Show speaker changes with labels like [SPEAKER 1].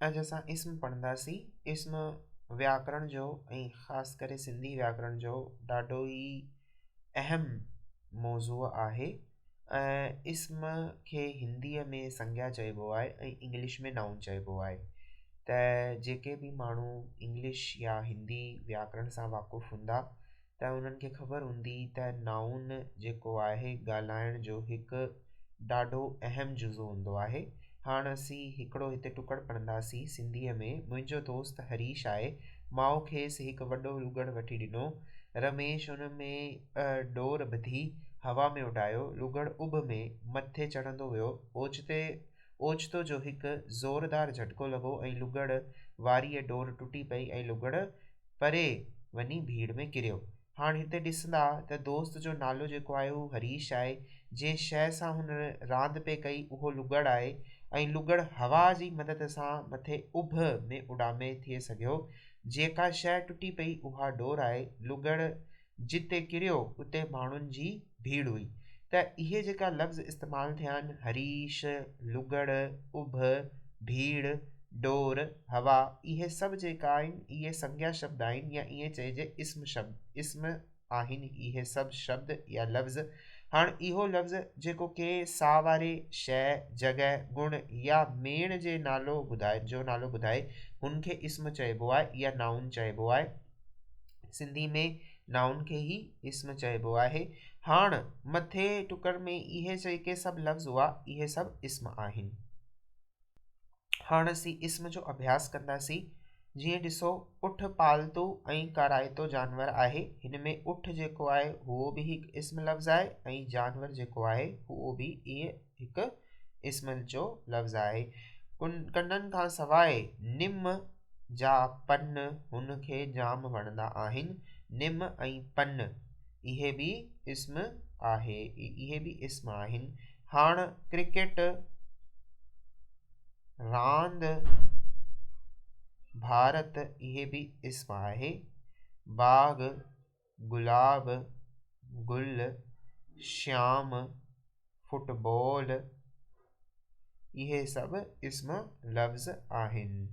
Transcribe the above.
[SPEAKER 1] अॼु असां इस्म पढ़ंदासीं। इस्म व्याकरण जो ऐं ख़ासि करे सिंधी व्याकरण जो ॾाढो ई अहम मौज़ू आहे। इस्म खे हिंदीअ में संज्ञा चइबो आहे ऐं इंग्लिश में नाउन चइबो आहे। त जेके बि माण्हू इंग्लिश या हिंदी व्याकरण सां वाक़ुफ़ु हूंदा त उन्हनि खे ख़बर हूंदी त नाउन जेको आहे ॻाल्हाइण जो हिकु ॾाढो अहम जुज़ो हूंदो आहे। हाणे असीं हिकिड़ो हिते टुकड़ पढ़ंदासीं सिंधीअ में। मुंहिंजो दोस्त हरीश आहे, माउ खेसि हिकु वॾो लुगड़ वठी ॾिनो। रमेश उन में डोर ॿधी हवा में उॾायो। लुगड़ उभ में मथे चढ़ंदो वियो। ओचितो जो हिकु ज़ोरदार झटको लॻो ऐं लुगड़ वारीअ डोर टुटी पई ऐं लुगड़ परे वञी भीड़ में किरियो। हाणे हिते ॾिसंदा त दोस्त जो नालो जेको आहे उहो हरीश आहे। जंहिं शइ सां हुन रांदि पे कई उहो लुगड़ आहे ऐं लुगड़ हवा जी मदद सां मथे उभ में उॾामे थी सघियो। जेका शइ टुटी पई उहा डोर आहे। लुगड़ जिते किरियो उते माण्हुनि जी भीड़ हुई। त इहे जेका लफ़्ज़ इस्तेमालु थिया आहिनि, हरीश, लुगड़, उभ, भीड़, डोर, हवा, इहे सभु जेका आहिनि इहे संज्ञा शब्द आहिनि या ईअं चइजे इस्म आहिनि इहे सभु शब्द या लफ़्ज़। हाणे इहो लफ़्ज़ जेको के सा वारे शइ, जॻह, गुण या मेण जे नालो ॿुधाए हुनखे इस्म चइबो आहे या नाउन चइबो आहे। सिंधी में नाउन खे ई इस्म चइबो आहे। हाणे मथे टुकर में इहे जेके सभु लफ़्ज़ हुआ इहे सभु इस्म आहिनि। हाणे असीं इस्म जो अभ्यास कंदासीं। जीअं ॾिसो, उठ पालतू ऐं काराइतो जानवर आहे। हिन में उठ जेको आहे उहो बि हिकु इस्म लफ़्ज़ आहे ऐं जानवर जेको आहे उहो बि इहे हिकु इस्म जो लफ़्ज़ आहे। कननि खां सवाइ निम जा पन हुनखे जाम वणंदा आहिनि। निम ऐं पन इहे बि इस्म आहे, इहे बि इस्म आहिनि। हाणे क्रिकेट, रांदि, भारत इहे बि इस्म आहे। बाग, गुलाब, गुल, श्याम, फुटबॉल इहे सभु इस्म लफ़्ज़ आहिनि।